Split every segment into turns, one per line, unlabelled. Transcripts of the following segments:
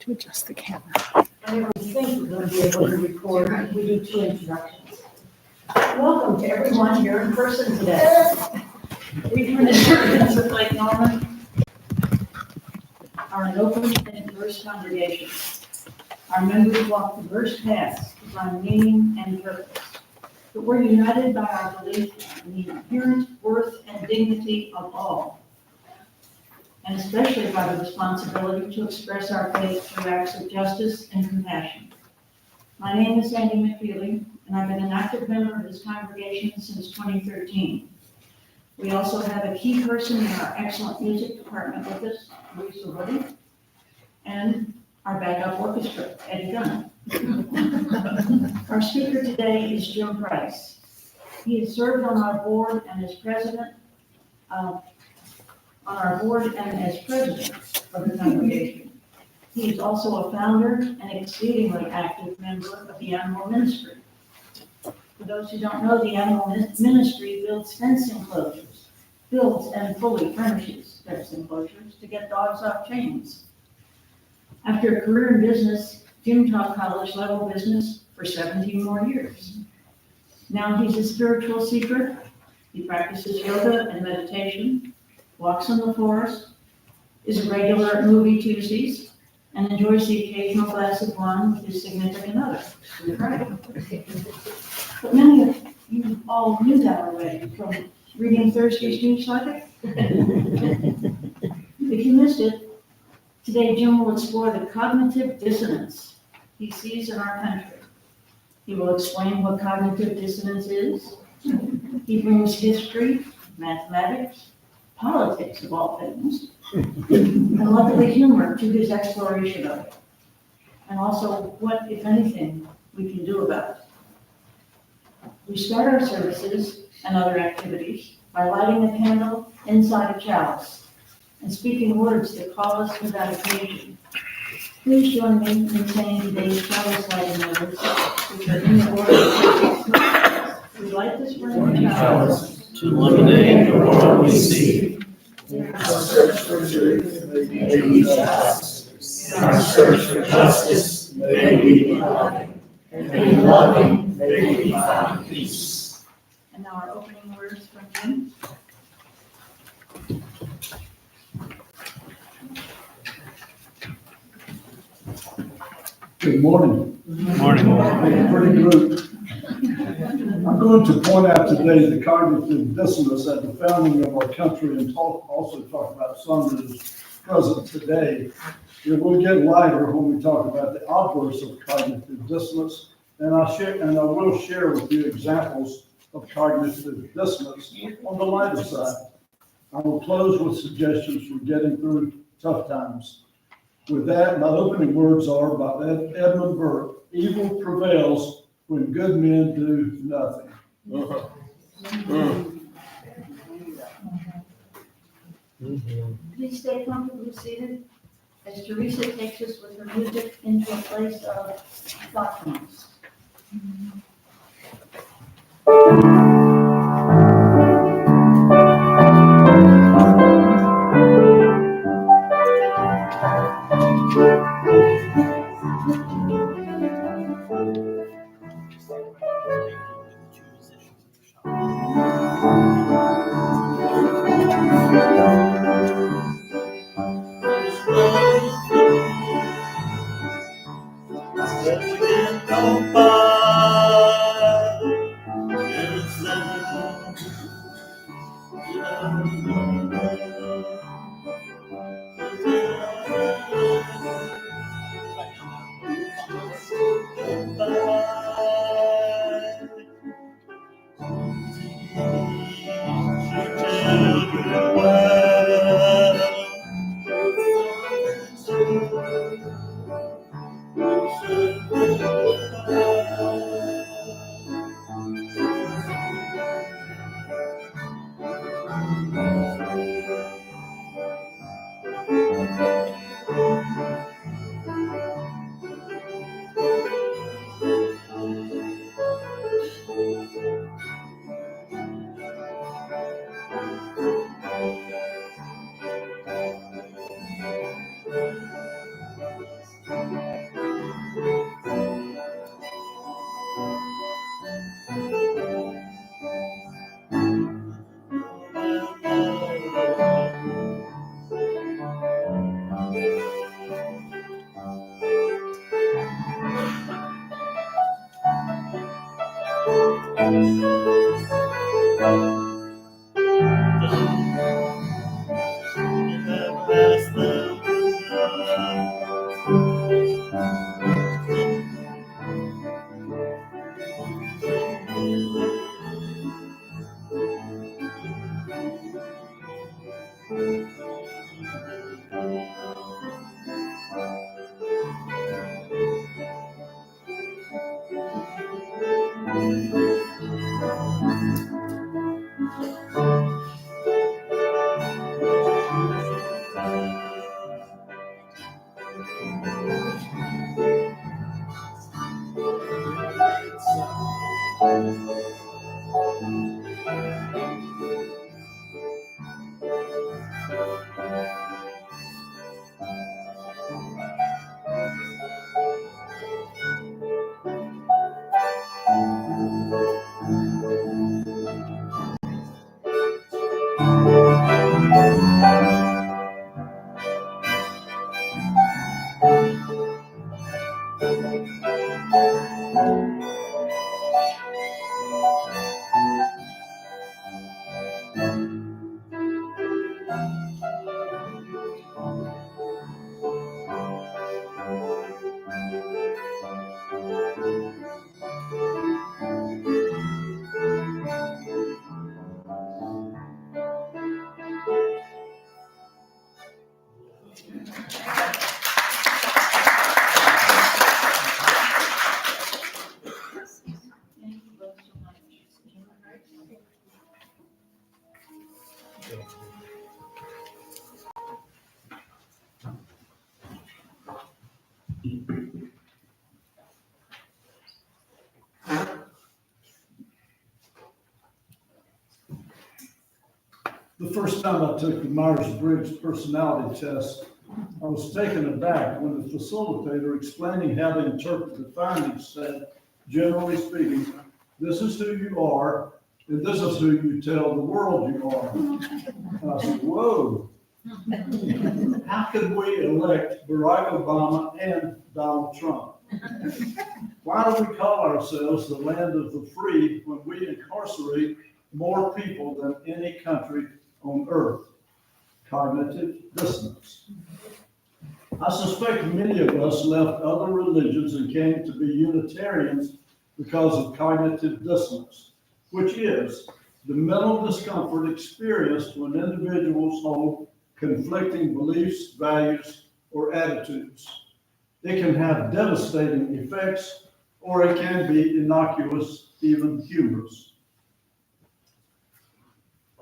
To adjust the camera.
I never think we're going to be able to record. We do 2 introductions. Welcome to everyone here in person today. We Unitarians of Lake Norman are an open and diverse congregation. Our members walk diverse paths to find meaning and purpose. But we're united by our belief in the inherent worth and dignity of all, and especially by the responsibility to express our faith through acts of justice and compassion. My name is Sandy McFeely, and I've been an active member of this congregation since 2013. We also have a key person in our excellent music department with us, Lisa Woody, and our backup orchestra, Eddie Gunn. Our speaker today is Jim Price. He has served on our board and as president of the congregation. He is also a founder and exceedingly active member of the animal ministry. For those who don't know, the animal ministry builds fence enclosures, builds and fully furnishes fence enclosures to get dogs off chains. After a career in business, Jim taught college level business for 17 more years. Now he's a spiritual seeker. He practices yoga and meditation, walks in the forest, is a regular at movie Tuesdays, and enjoys the occasional glass of wine with his significant other. But many of you all knew that already from reading Thursday's newsletter. If you missed it, today Jim will explore the cognitive dissonance he sees in our country. He will explain what cognitive dissonance is. He brings history, mathematics, politics of all things, and luckily humor to his exploration of it, and also what, if anything, we can do about it. We start our services and other activities by lighting a candle inside a chalice and speaking words that call us to that occasion. Please join me in saying today's chalice lighting words, which are in the order. We light this burning chalice
to illuminate the world we see. In our search for truth, may we fast. In our search for justice, may we be loving. And in loving, may we find peace.
And now our opening words from Jim.
Good morning.
Good morning.
Pretty group. I'm going to point out today the cognitive dissonance at the founding of our country and also talk about some that is present today. It will get lighter when we talk about the obverse of cognitive dissonance, and I will share with you examples of cognitive dissonance on the lighter side. I will close with suggestions for getting through tough times. With that, my opening words are by Edmund Burke: evil prevails when good men do nothing.
Please stay comfortably seated as Teresa takes us with her music into a place of thoughtfulness.
The first time I took the Myers-Briggs personality test, I was taken aback when the facilitator explaining how to interpret the findings said, generally speaking, this is who you are, and this is who you tell the world you are. And I said, whoa, how could we elect Barack Obama and Donald Trump? Why do we call ourselves the land of the free when we incarcerate more people than any country on earth? Cognitive dissonance. I suspect many of us left other religions and came to be Unitarians because of cognitive dissonance, which is the mental discomfort experienced when individuals hold conflicting beliefs, values, or attitudes. It can have devastating effects, or it can be innocuous, even humorous.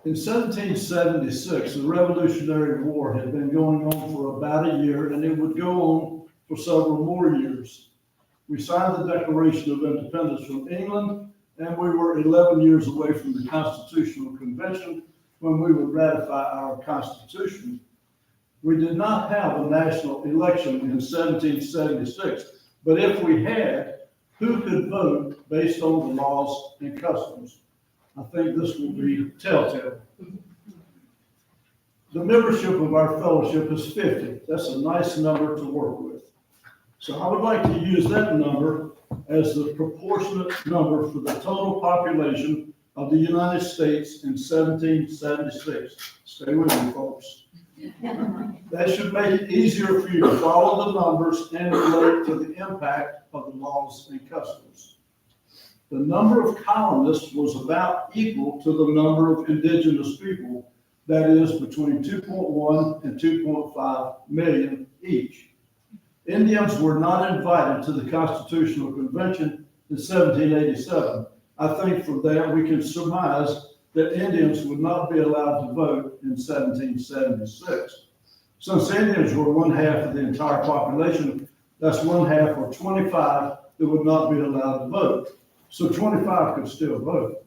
In 1776, the Revolutionary War had been going on for about a year, and it would go on for several more years. We signed the Declaration of Independence from England, and we were 11 years away from the Constitutional Convention when we would ratify our Constitution. We did not have a national election in 1776, but if we had, who could vote based on the laws and customs? I think this will be telltale. The membership of our fellowship is 50. That's a nice number to work with. So I would like to use that number as the proportionate number for the total population of the United States in 1776. Stay with me, folks. That should make it easier for you to follow the numbers and relate to the impact of the laws and customs. The number of colonists was about equal to the number of indigenous people, that is between 2.1 and 2.5 million each. Indians were not invited to the Constitutional Convention in 1787. I think from that we can surmise that Indians would not be allowed to vote in 1776. Since Indians were one half of the entire population, that's one half or 25 that would not be allowed to vote. So 25 could still vote.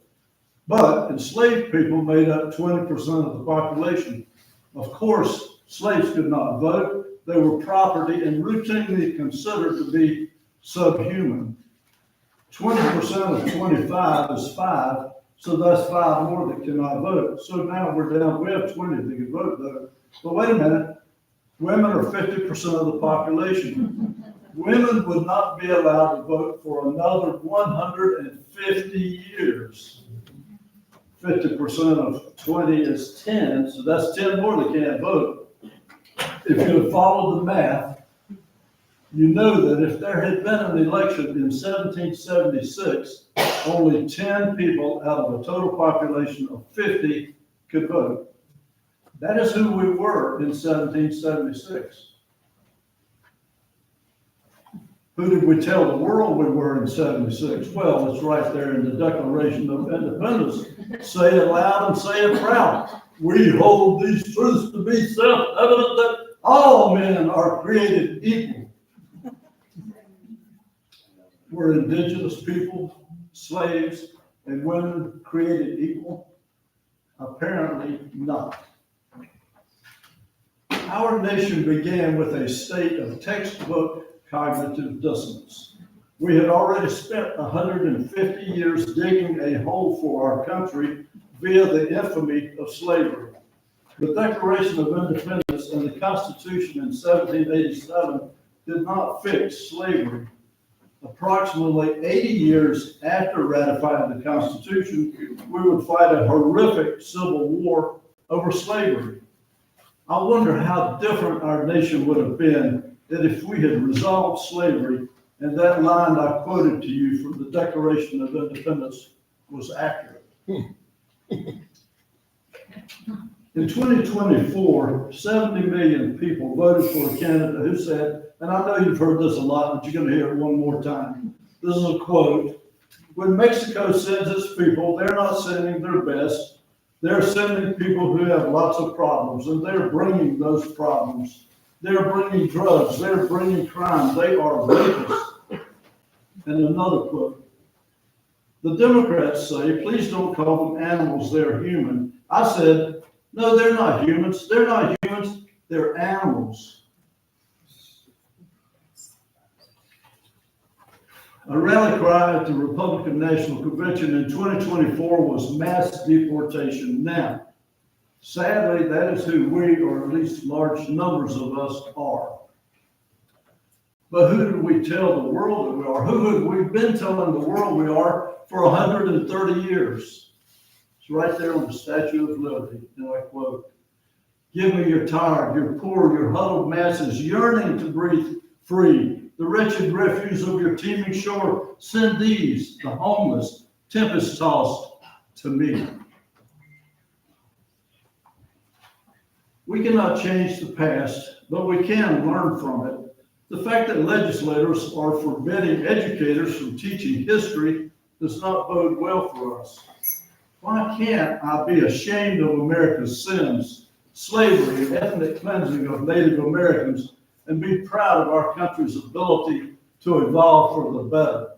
But enslaved people made up 20% of the population. Of course, slaves could not vote. They were property and routinely considered to be subhuman. 20% of 25 is 5, so that's 5 more that cannot vote. So now we're down, we have 20 that can vote though. But wait a minute, women are 50% of the population. Women would not be allowed to vote for another 150 years. 50% of 20 is 10, so that's 10 more that can't vote. If you had followed the math, you know that if there had been an election in 1776, only 10 people out of a total population of 50 could vote. That is who we were in 1776. Who did we tell the world we were in 76? Well, it's right there in the Declaration of Independence. Say it loud and say it proud. We hold these truths to be self-evident that all men are created equal. Were indigenous people, slaves, and women created equal? Apparently not. Our nation began with a state of textbook cognitive dissonance. We had already spent 150 years digging a hole for our country via the infamy of slavery. The Declaration of Independence and the Constitution in 1787 did not fix slavery. approximately 80 years after ratifying the Constitution, we would fight a horrific civil war over slavery. I wonder how different our nation would have been that if we had resolved slavery and that line I quoted to you from the Declaration of Independence was accurate. In 2024, 70 million people voted for a candidate who said, and I know you've heard this a lot, but you're going to hear it one more time. This is a quote. When Mexico sends its people, they're not sending their best. They're sending people who have lots of problems, and they're bringing those problems. They're bringing drugs. They're bringing crime. They are rapists. And another quote. The Democrats say, please don't call them animals. They're human. I said, no, they're not humans. They're not humans. They're animals. A rally cry at the Republican National Convention in 2024 was mass deportation. Now, sadly, that is who we, or at least large numbers of us, are. But who do we tell the world that we are? Who have we been telling the world we are for 130 years? It's right there on the Statue of Liberty, and I quote, give me your tired, your poor, your huddled masses yearning to breathe free. The wretched refuse of your teeming shore, send these, the homeless, tempest-tossed, to me. We cannot change the past, but we can learn from it. The fact that legislators are forbidding educators from teaching history does not bode well for us. Why can't I be ashamed of America's sins, slavery, and ethnic cleansing of Native Americans, and be proud of our country's ability to evolve for the better?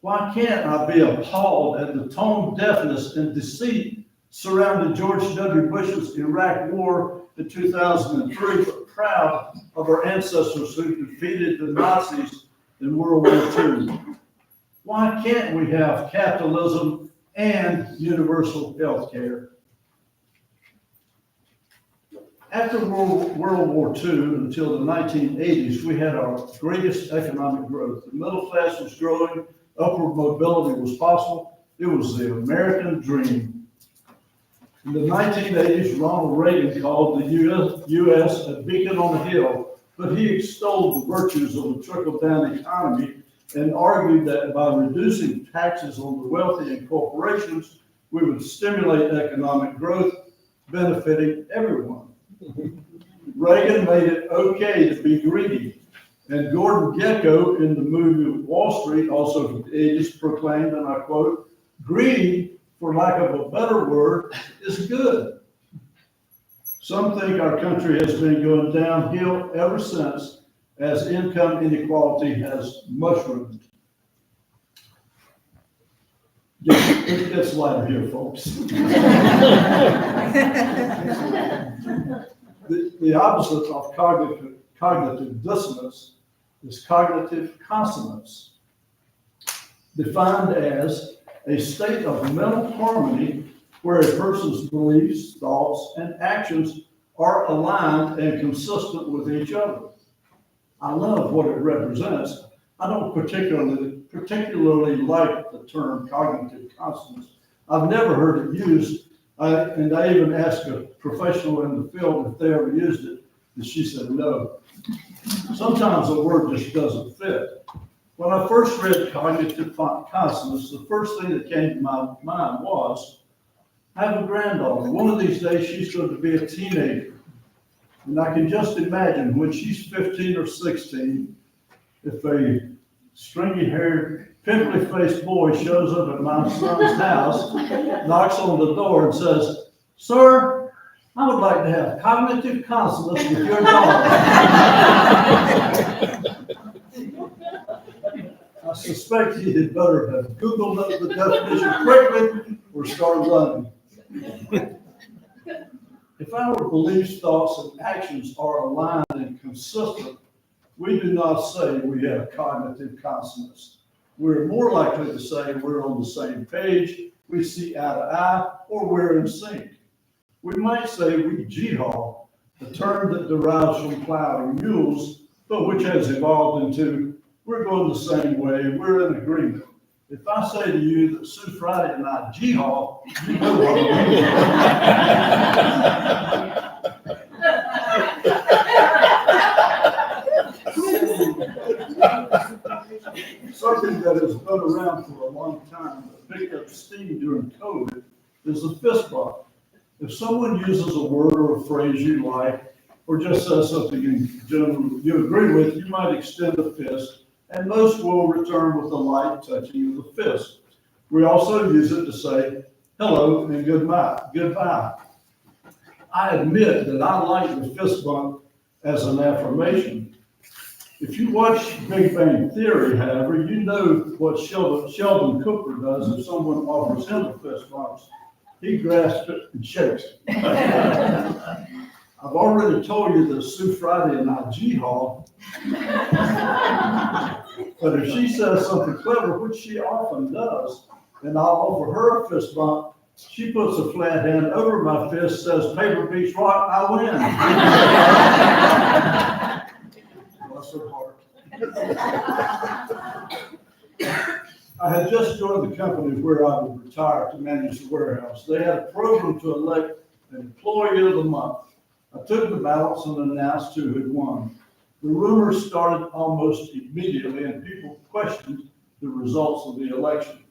Why can't I be appalled at the tone deafness and deceit surrounding George W. Bush's Iraq war in 2003, but proud of our ancestors who defeated the Nazis in World War II? Why can't we have capitalism and universal health care? After World War II until the 1980s, we had our greatest economic growth. The middle class was growing, upward mobility was possible. It was the American dream. In the 1980s, Ronald Reagan called the U.S. a beacon on a hill, but he extolled the virtues of a trickle-down economy and argued that by reducing taxes on the wealthy and corporations, we would stimulate economic growth, benefiting everyone. Reagan made it okay to be greedy, and Gordon Gekko in the movie Wall Street, also from the 80s, proclaimed, and I quote, greedy, for lack of a better word, is good. Some think our country has been going downhill ever since, as income inequality has mushroomed. It gets lighter here, folks. The opposite of cognitive dissonance is cognitive consonance, defined as a state of mental harmony where a person's beliefs, thoughts, and actions are aligned and consistent with each other. I love what it represents. I don't particularly like the term cognitive consonance. I've never heard it used, and I even asked a professional in the field if they ever used it, and she said no. Sometimes the word just doesn't fit. When I first read cognitive consonance, the first thing that came to my mind was, I have a granddaughter. One of these days, she's going to be a teenager. And I can just imagine when she's 15 or 16, if a stringy-haired, pimply-faced boy shows up at my son's house, knocks on the door and says, sir, I would like to have cognitive consonance with your daughter. I suspect he had better have Googled the definition quickly or start running. If our beliefs, thoughts, and actions are aligned and consistent, we do not say we have cognitive consonance. We're more likely to say we're on the same page, we see eye to eye, or we're in sync. We might say we jihad, a term that derives from plowing mules, but which has evolved into we're going the same way, and we're in agreement. If I say to you that Sue Friday and I G-Haw, you know what I mean. Something that has been around for a long time, that picked up steam during COVID, is a fist bump. If someone uses a word or a phrase you like, or just says something in general you agree with, you might extend a fist, and most will return with a light touching of the fist. We also use it to say hello and goodbye. I admit that I like the fist bump as an affirmation. If you watch Big Bang Theory, however, you know what Sheldon Cooper does if someone offers him a fist bump. He grasps it and shakes it. I've already told you that Sue Friday and I G-Haw, but if she says something clever, which she often does, and I'll offer her a fist bump, she puts a flat hand over my fist, says, paper beats rock, I win. Bless her heart. I had just joined the company where I would retire to manage the warehouse. They had a program to elect an employee of the month. I took the ballots and announced who had won. The rumors started almost immediately, and people questioned the results of the election.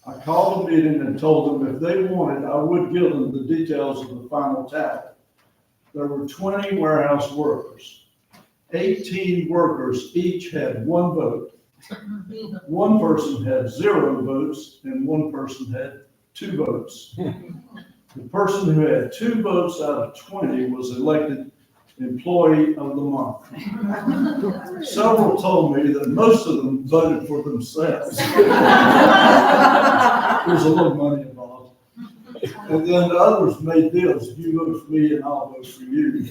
I called a meeting and told them if they wanted, I would give them the details of the final tally. There were 20 warehouse workers. 18 workers each had one vote. One person had 0 votes, and one person had 2 votes. The person who had 2 votes out of 20 was elected Employee of the Month. Several told me that most of them voted for themselves. There's a little money involved. And then the others made deals. You vote for me and I'll vote for you.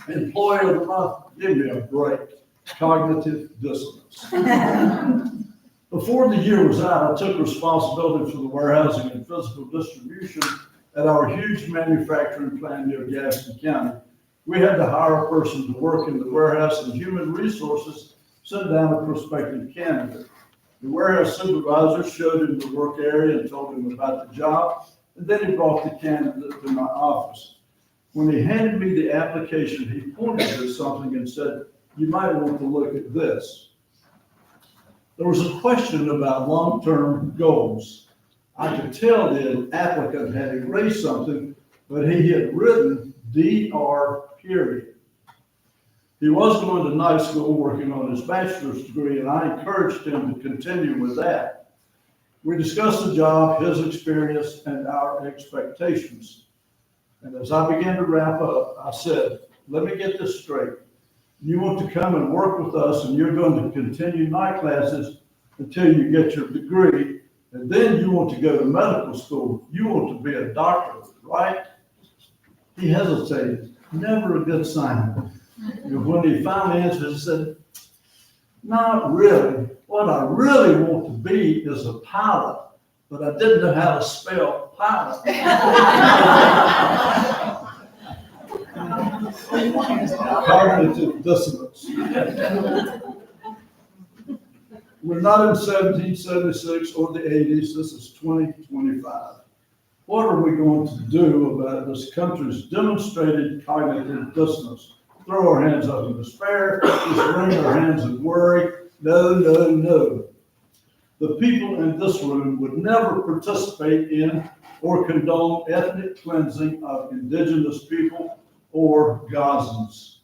Employee of the Month, give me a break. Cognitive dissonance. Before the year was out, I took responsibility for the warehousing and physical distribution at our huge manufacturing plant near Gaston County. We had to hire a person to work in the warehouse, and human resources sent down a prospective candidate. The warehouse supervisor showed him the work area and told him about the job, and then he brought the candidate to my office. When he handed me the application, he pointed at something and said, "You might want to look at this." There was a question about long-term goals. I could tell the applicant had erased something, but he had written DR period. He was going to night school working on his bachelor's degree, and I encouraged him to continue with that. We discussed the job, his experience, and our expectations. And as I began to wrap up, I said, "Let me get this straight. You want to come and work with us, and you're going to continue night classes until you get your degree, and then you want to go to medical school. You want to be a doctor, right?" He hesitated. Never a good sign. And when he finally answered, he said, "Not really. What I really want to be is a pilot, but I didn't know how to spell pilot." Cognitive dissonance. We're not in 1776 or the 80s. This is 2025. What are we going to do about this country's demonstrated cognitive dissonance? Throw our hands up in despair, just wring our hands in worry? No, no, no. The people in this room would never participate in or condone ethnic cleansing of indigenous people or Gazans.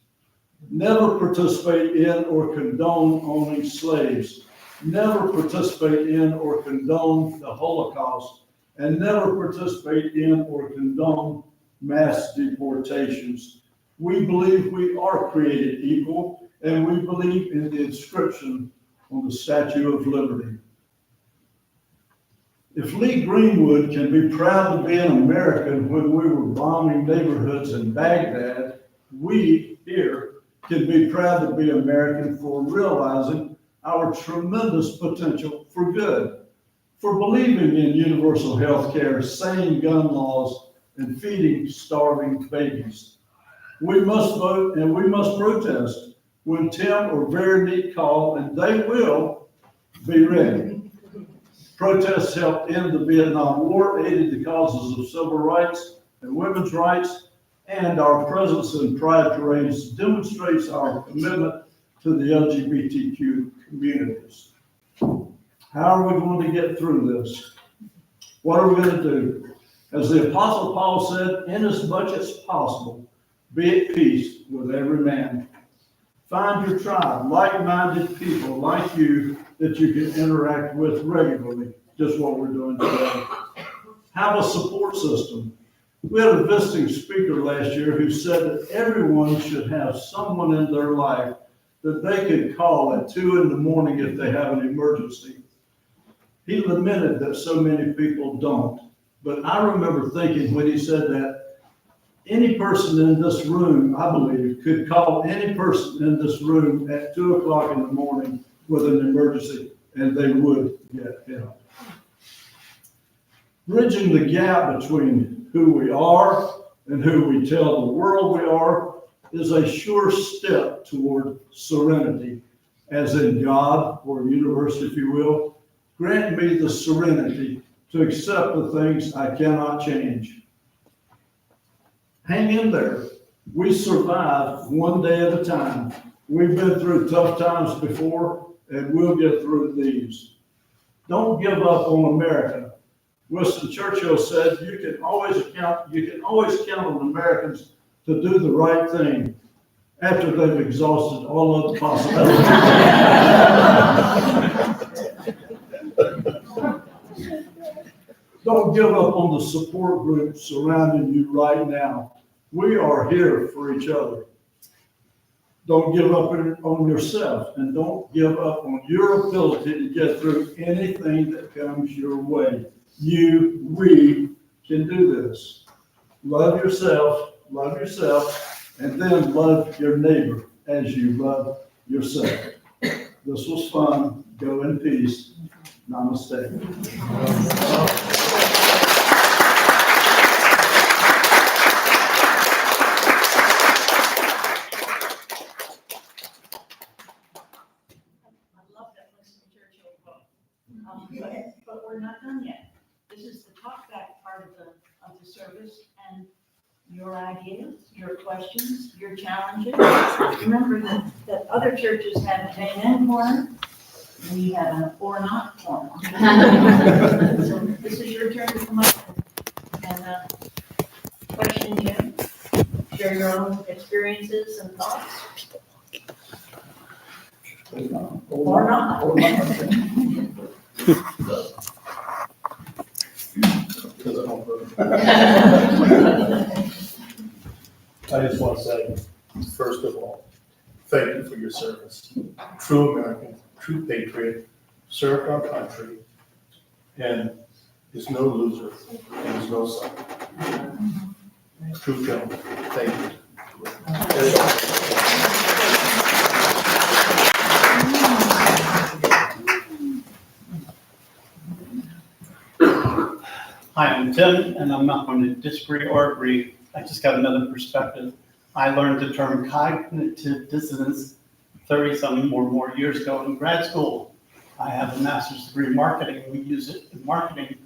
Never participate in or condone owning slaves. Never participate in or condone the Holocaust, and never participate in or condone mass deportations. We believe we are created equal, and we believe in the inscription on the Statue of Liberty. If Lee Greenwood can be proud to be an American when we were bombing neighborhoods in Baghdad, we here can be proud to be American for realizing our tremendous potential for good, for believing in universal health care, sane gun laws, and feeding starving babies. We must vote and we must protest. when Tim or Veronique call, and they will be ready. Protests helped end the Vietnam War, aided the causes of civil rights and women's rights, and our presence in Pride parades demonstrates our commitment to the LGBTQ communities. How are we going to get through this? What are we going to do? As the Apostle Paul said, in as much as possible, be at peace with every man. Find your tribe, like-minded people like you that you can interact with regularly, just what we're doing today. Have a support system. We had a visiting speaker last year who said that everyone should have someone in their life that they could call at 2 a.m. if they have an emergency. He lamented that so many people don't. But I remember thinking when he said that, any person in this room, I believe, could call any person in this room at 2 o'clock in the morning with an emergency, and they would get help. Bridging the gap between who we are and who we tell the world we are is a sure step toward serenity, as in God, or universe, if you will. Grant me the serenity to accept the things I cannot change. Hang in there. We survive one day at a time. We've been through tough times before, and we'll get through these. Don't give up on America. Winston Churchill said, you can always count on Americans to do the right thing after they've exhausted all other possibilities. Don't give up on the support group surrounding you right now. We are here for each other. Don't give up on yourself, and don't give up on your ability to get through anything that comes your way. We can do this. Love yourself, and then love your neighbor as you love yourself. This was fun. Go in peace. Namaste.
But we're not done yet. This is the talk back part of the service, and your ideas, your questions, your challenges. Remember that other churches have an amen corner, we have an or not corner. So this is your turn to come up and question Jim, share your own experiences and thoughts. Or not.
I just want to say, first of all, thank you for your service. True American, true patriot, served our country, and is no loser, and is no son. True gentleman, thank you.
Hi, I'm Tim, and I'm not going to disagree or agree. I just got another perspective. I learned the term cognitive dissonance 30-some or more years ago in grad school. I have a master's degree in marketing. We use it in marketing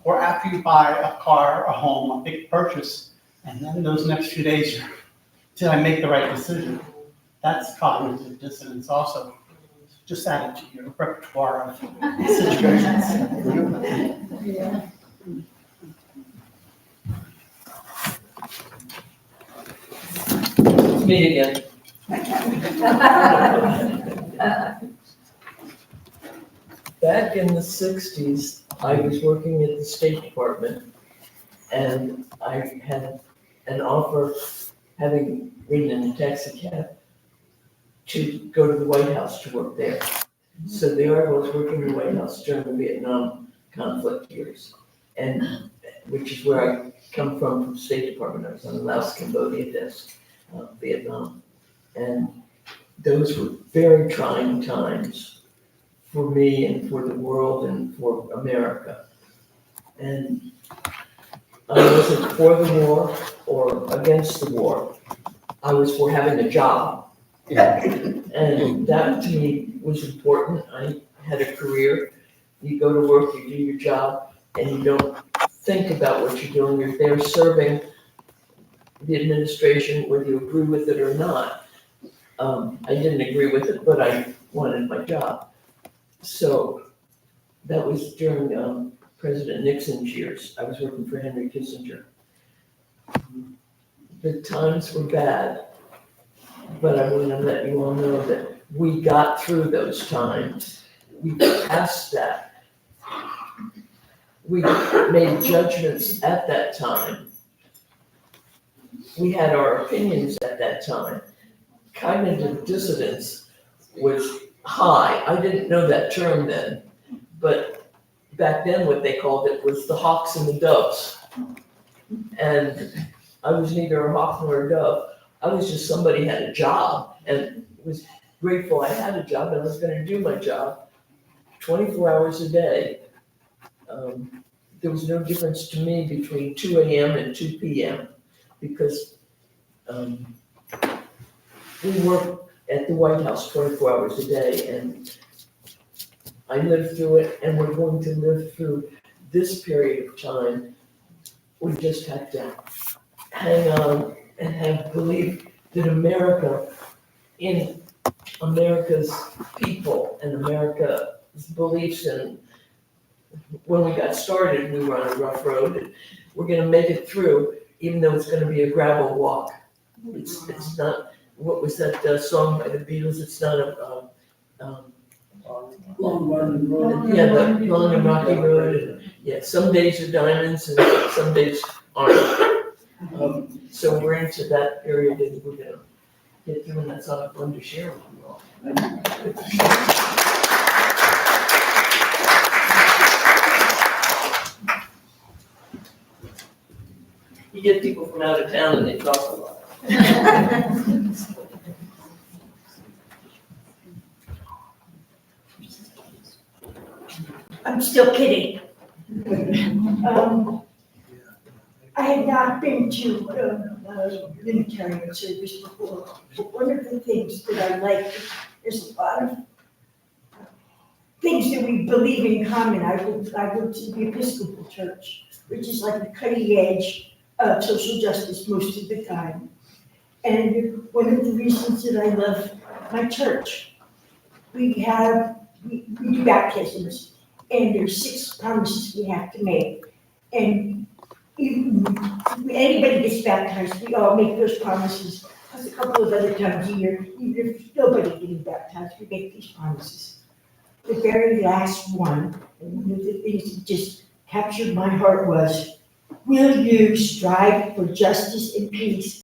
or after you buy a car, a home, a big purchase, and then those next few days, did I make the right decision? That's cognitive dissonance also. Just add it to your repertoire of situations.
Yeah.
It's me again. Back in the 60s, I was working at the State Department, and I had an offer, having ridden in a taxi cab, to go to the White House to work there. So there I was working in the White House during the Vietnam conflict years, and which is where I come from the State Department. I was on the Laos, Cambodia desk, Vietnam. And those were very trying times for me and for the world and for America. And I wasn't for the war or against the war. I was for having a job And that to me was important. I had a career. You go to work, you do your job, and you don't think about what you're doing. You're there serving the administration, whether you agree with it or not. I didn't agree with it, but I wanted my job. So that was during President Nixon's years. I was working for Henry Kissinger. The times were bad, but I want to let you all know that we got through those times. We passed that. We made judgments at that time. We had our opinions at that time. Cognitive dissonance was high. I didn't know that term then, but back then what they called it was the hawks and the doves. And I was neither a hawk nor a dove. I was just somebody had a job and was grateful I had a job and I was going to do my job 24 hours a day. There was no difference to me between 2 a.m. and 2 p.m. because we worked at the White House 24 hours a day, and I lived through it, and we're going to live through this period of time. We just have to hang on and have belief that America, in America's people and America's beliefs, and when we got started, we were on a rough road, and we're gonna make it through, even though it's gonna be a gravel walk. It's not, what was that song by the Beatles? It's not a,
Long Winding Road.
yeah, the long and rocky road, and, yeah, some days are diamonds and some days aren't. So we're into that period and we're gonna get through, and that's all I've wanted to share with you all. You get people from out of town and they talk a lot.
I'm still kidding. I had not been to Unitarian service before, but one of the things that I like is a lot of things that we believe in common. I go to the Episcopal Church, which is like the cutting edge of social justice most of the time. And one of the reasons that I love my church, we do baptisms, and there's 6 promises we have to make. And when anybody gets baptized, we all make those promises. Plus a couple of other times a year, even if nobody getting baptized, we make these promises. The very last one, and one of the things that just captured my heart was, will you strive for justice and peace